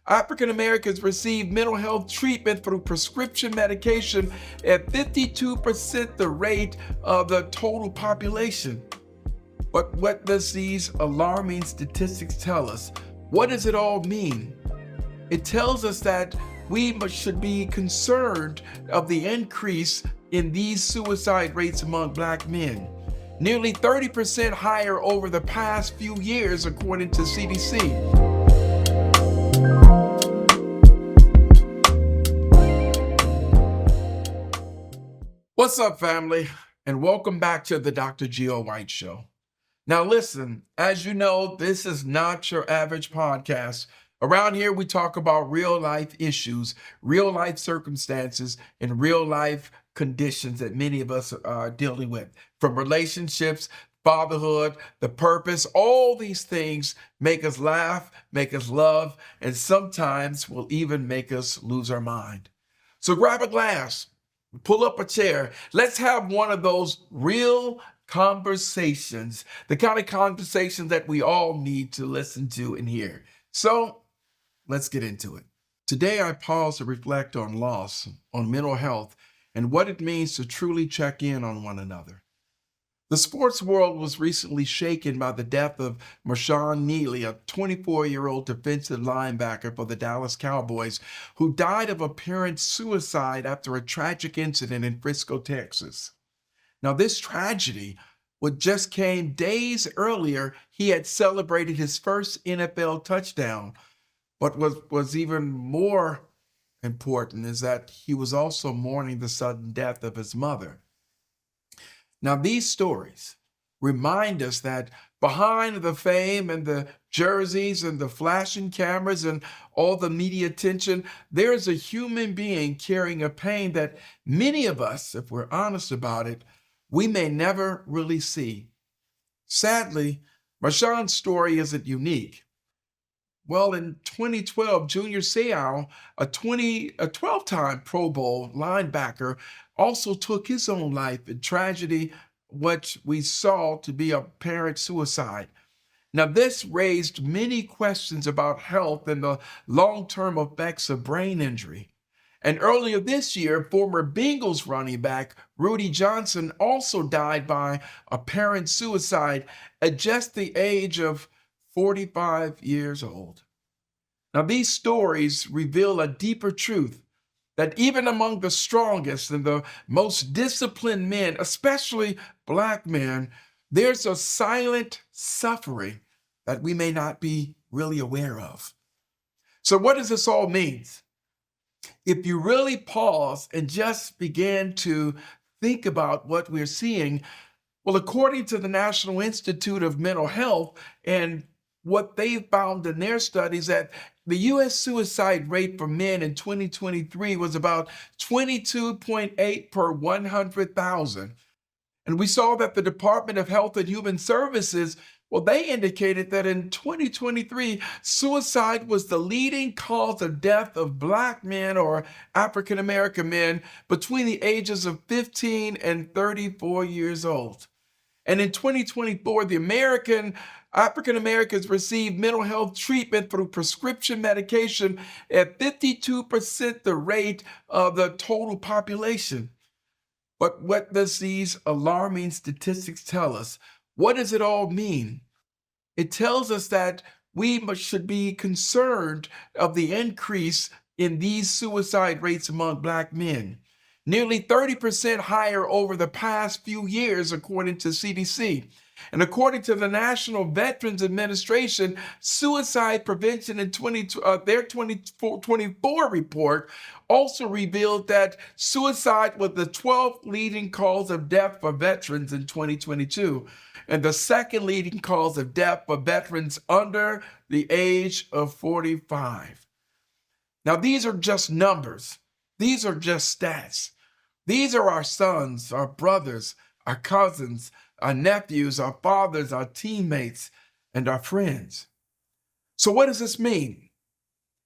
African Americans receive mental health treatment through prescription medication at 52% the rate of the total population. But what does these alarming statistics tell us? What does it all mean? It tells us that we should be concerned of the increase in these suicide rates among Black men. Nearly 30% higher over the past few years, according to CDC. What's up, family? And welcome back to the Dr. Geo White Show. Now listen, as you know, this is not your average podcast. Around here, we talk about real life issues, real life circumstances, and real life conditions that many of us are dealing with. From relationships, fatherhood, the purpose, all these things make us laugh, make us love, and sometimes will even make us lose our mind. So grab a glass, pull up a chair. Let's have one of those real conversations, the kind of conversations that we all need to listen to and hear. So let's get into it. Today, I pause to reflect on loss, on mental health, and what it means to truly check in on one another. The sports world was recently shaken by the death of Marshawn Kneeland, a 24-year-old defensive linebacker for the Dallas Cowboys, who died of apparent suicide after a tragic incident in Frisco, Texas. Now, this tragedy, what just came days earlier, he had celebrated his first NFL touchdown. But what was even more important is that he was also mourning the sudden death of his mother. Now, these stories remind us that behind the fame and the jerseys and the flashing cameras and all the media attention, there is a human being carrying a pain that many of us, if we're honest about it, we may never really see. Sadly, Marshawn's story isn't unique. Well, in 2012, Junior Seau, a 12-time Pro Bowl linebacker, also took his own life in tragedy, what we saw to be apparent suicide. Now, this raised many questions about health and the long-term effects of brain injury. And earlier this year, former Bengals running back Rudy Johnson also died by apparent suicide at just the age of 45 years old. Now, these stories reveal a deeper truth that even among the strongest and the most disciplined men, especially Black men, there's a silent suffering that we may not be really aware of. So what does this all mean? If you really pause and just begin to think about what we're seeing, well, according to the National Institute of Mental Health and what they found in their studies, that the U.S. suicide rate for men in 2023 was about 22.8 per 100,000. And we saw that the Department of Health and Human Services, well, they indicated that in 2023, suicide was the leading cause of death of Black men or African American men between the ages of 15 and 34 years old. And in 2024, African Americans received mental health treatment through prescription medication at 52% the rate of the total population. But what does these alarming statistics tell us? What does it all mean? It tells us that we should be concerned of the increase in these suicide rates among Black men. Nearly 30% higher over the past few years, according to CDC. And according to the National Veterans Administration, suicide prevention in their 2024 report also revealed that suicide was the 12th leading cause of death for veterans in 2022, and the second leading cause of death for veterans under the age of 45. Now, these are just numbers. These are just stats. These are our sons, our brothers, our cousins, our nephews, our fathers, our teammates, and our friends. So what does this mean?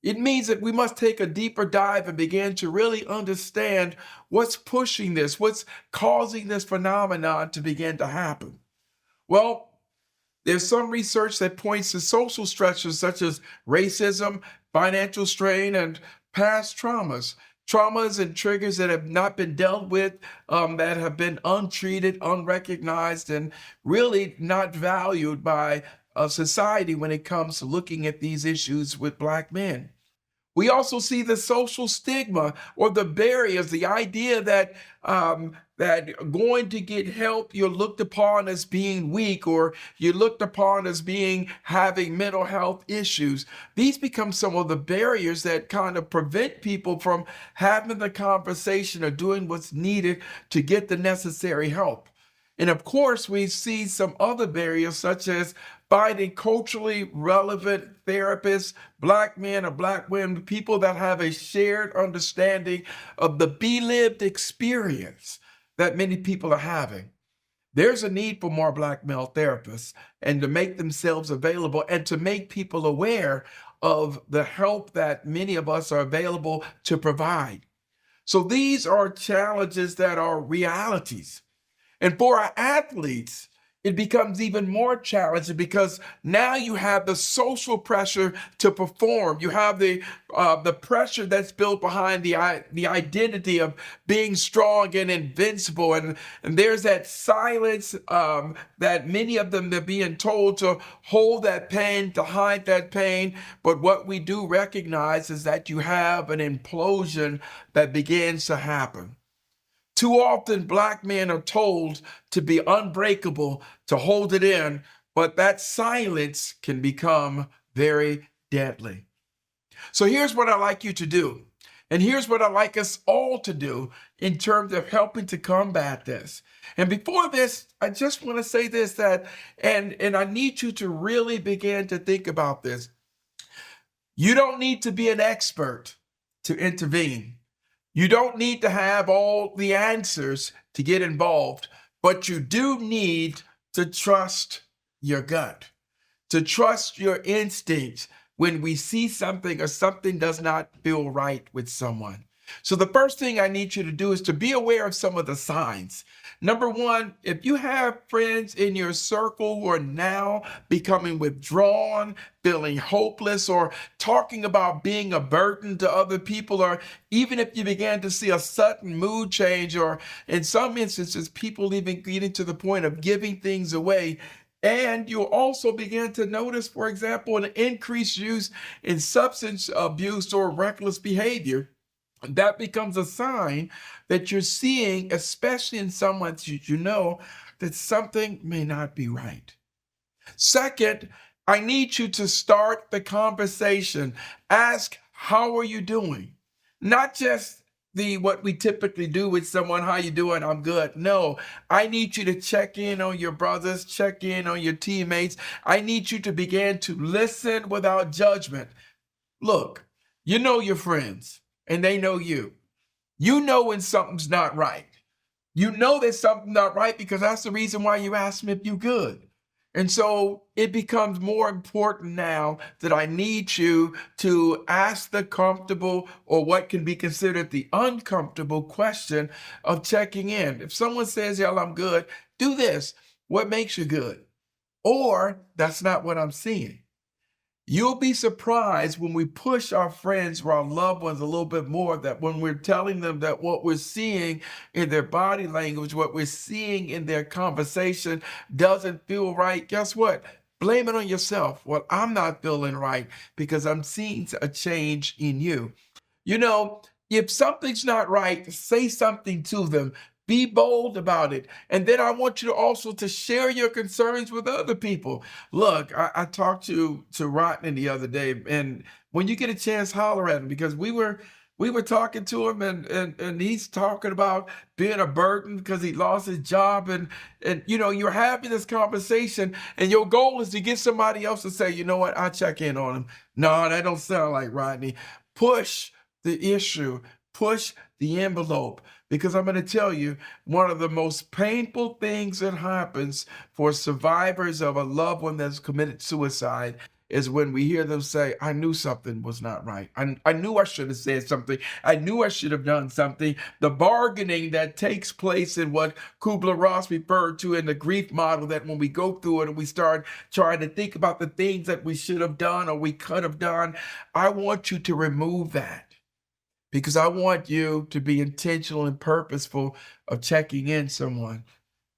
It means that we must take a deeper dive and begin to really understand what's pushing this, what's causing this phenomenon to begin to happen. Well, There's some research that points to social stressors such as racism, financial strain, and past traumas. Traumas and triggers that have not been dealt with, that have been untreated, unrecognized, and really not valued by society when it comes to looking at these issues with Black men. We also see the social stigma or the barriers, the idea that that going to get help, you're looked upon as being weak, or you're looked upon as being having mental health issues. These become some of the barriers that kind of prevent people from having the conversation or doing what's needed to get the necessary help. And of course, we see some other barriers, such as finding culturally relevant therapists, Black men or Black women, people that have a shared understanding of the lived experience that many people are having. There's a need for more Black male therapists and to make themselves available and to make people aware of the help that many of us are available to provide. So these are challenges that are realities. And for our athletes, it becomes even more challenging because now you have the social pressure to perform. You have the pressure that's built behind the identity of being strong and invincible. And there's that silence that many of them are being told to hold that pain, to hide that pain. But what we do recognize is that you have an implosion that begins to happen. Too often, Black men are told to be unbreakable, to hold it in, but that silence can become very deadly. So here's what I'd like you to do. And here's what I'd like us all to do in terms of helping to combat this. And before this, I just want to say this, that, and I need you to really begin to think about this. You don't need to be an expert to intervene. You don't need to have all the answers to get involved, but you do need to trust your gut, to trust your instincts when we see something or something does not feel right with someone. So the first thing I need you to do is to be aware of some of the signs. Number one, if you have friends in your circle who are now becoming withdrawn, feeling hopeless, or talking about being a burden to other people, or even if you began to see a sudden mood change, or in some instances, people even getting to the point of giving things away, and you'll also begin to notice, for example, an increased use in substance abuse or reckless behavior, that becomes a sign that you're seeing, especially in someone you know, that something may not be right. Second, I need you to start the conversation. Ask, how are you doing? Not just what we typically do with someone, how you doing? I'm good. No, I need you to check in on your brothers, check in on your teammates. I need you to begin to listen without judgment. Look, you know your friends, and they know you. You know when something's not right. You know that something's not right because that's the reason why you ask them if you're good. And so it becomes more important now that I need you to ask the comfortable, or what can be considered the uncomfortable question of checking in. If someone says, yeah, I'm good, do this. What makes you good? Or that's not what I'm seeing. You'll be surprised when we push our friends or our loved ones a little bit more, that when we're telling them that what we're seeing in their body language, what we're seeing in their conversation doesn't feel right, guess what? Blame it on yourself. Well, I'm not feeling right because I'm seeing a change in you. You know, if something's not right, say something to them. Be bold about it. And then I want you to also to share your concerns with other people. Look, I talked to Rodney the other day, and when you get a chance, holler at him, because we were talking to him, and he's talking about being a burden because he lost his job, and you know, you're having this conversation, and your goal is to get somebody else to say, you know what, I'll check in on him. No, that don't sound like Rodney. Push the issue, push the envelope. Because I'm going to tell you, one of the most painful things that happens for survivors of a loved one that's committed suicide is when we hear them say, I knew something was not right. I knew I should have said something. I knew I should have done something. The bargaining that takes place in what Kubler-Ross referred to in the grief model, that when we go through it and we start trying to think about the things that we should have done or we could have done, I want you to remove that, because I want you to be intentional and purposeful of checking in someone.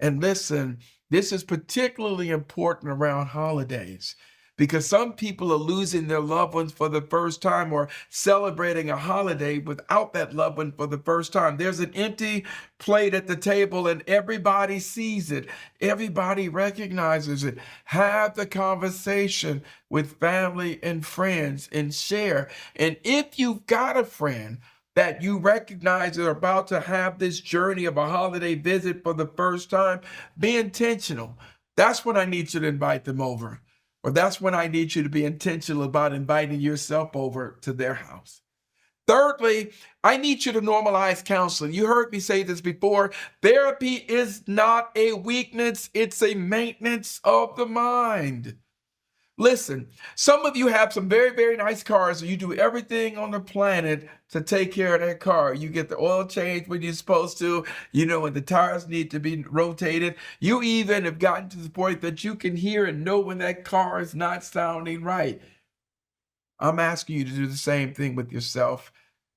And listen, this is particularly important around holidays, because some people are losing their loved ones for the first time or celebrating a holiday without that loved one for the first time. There's an empty plate at the table and everybody sees it. Everybody recognizes it. Have the conversation with family and friends and share. And if you've got a friend that you recognize are about to have this journey of a holiday visit for the first time, be intentional. That's when I need you to invite them over. Or that's when I need you to be intentional about inviting yourself over to their house. Thirdly, I need you to normalize counseling. You heard me say this before. Therapy is not a weakness, it's a maintenance of the mind. Listen, some of you have some very, very nice cars, and you do everything on the planet to take care of that car. You get the oil changed when you're supposed to, when the tires need to be rotated. You even have gotten to the point that you can hear and know when that car is not sounding right. I'm asking you to do the same thing with yourself,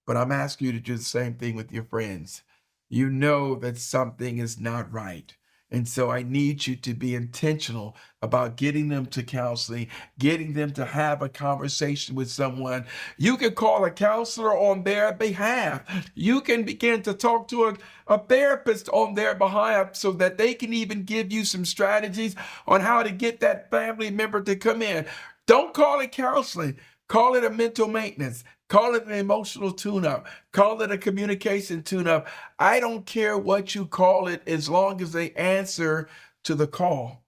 but I'm asking you to do the same thing with your friends. You know that something is not right. And so I need you to be intentional about getting them to counseling, getting them to have a conversation with someone. You can call a counselor on their behalf. You can begin to talk to a therapist on their behalf so that they can even give you some strategies on how to get that family member to come in. Don't call it counseling. Call it a mental maintenance. Call it an emotional tune-up. Call it a communication tune-up. I don't care what you call it as long as they answer to the call.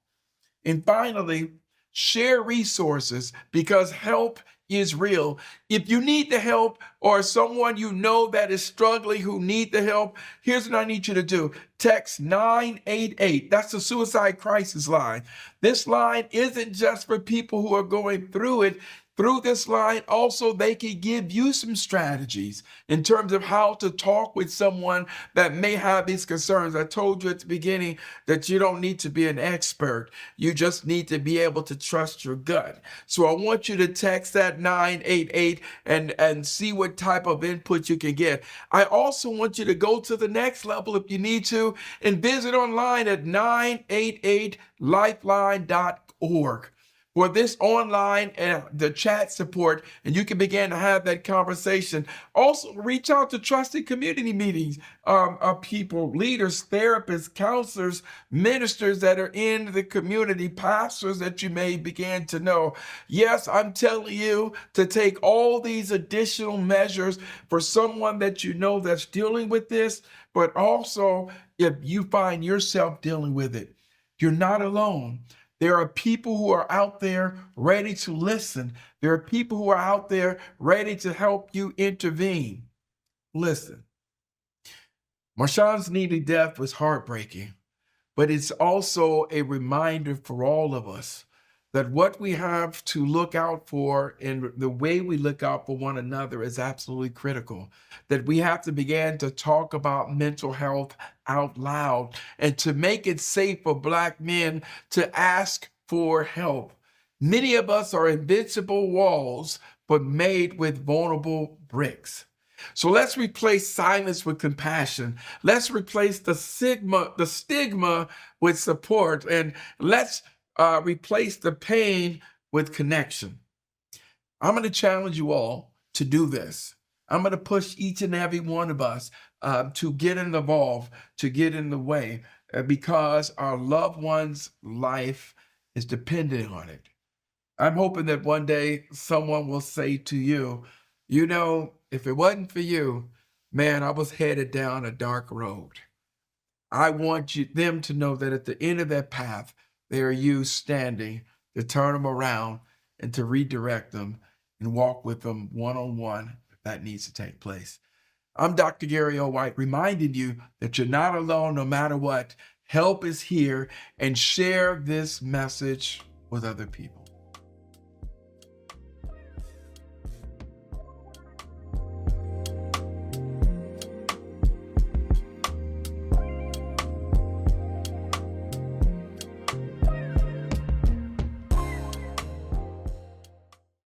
And finally, share resources, because help is real. If you need the help, or someone you know that is struggling who need the help, here's what I need you to do. Text 988. That's the suicide crisis line. This line isn't just for people who are going through it. Through this line, also, they can give you some strategies in terms of how to talk with someone that may have these concerns. I told you at the beginning that you don't need to be an expert. You just need to be able to trust your gut. So I want you to text that 988 and see what type of input you can get. I also want you to go to the next level if you need to and visit online at 988lifeline.org. for this online and the chat support, and you can begin to have that conversation. Also, reach out to trusted community meetings of people, leaders, therapists, counselors, ministers that are in the community, pastors that you may begin to know. Yes, I'm telling you to take all these additional measures for someone that you know that's dealing with this, but also if you find yourself dealing with it, you're not alone. There are people who are out there ready to listen. There are people who are out there ready to help you intervene. Listen, Marshawn Kneeland's death was heartbreaking, but it's also a reminder for all of us that what we have to look out for and the way we look out for one another is absolutely critical. That we have to begin to talk about mental health out loud and to make it safe for Black men to ask for help. Many of us are invincible walls, but made with vulnerable bricks. So let's replace silence with compassion. Let's replace the stigma with support, and let's replace the pain with connection. I'm going to challenge you all to do this. I'm going to push each and every one of us to get involved, to get in the way, because our loved one's life is dependent on it. I'm hoping that one day someone will say to you, you know, if it wasn't for you, man, I was headed down a dark road. I want them to know that at the end of that path, there are you standing to turn them around and to redirect them and walk with them one-on-one if that needs to take place. I'm Dr. Gary O. White, reminding you that you're not alone no matter what. Help is here, and share this message with other people.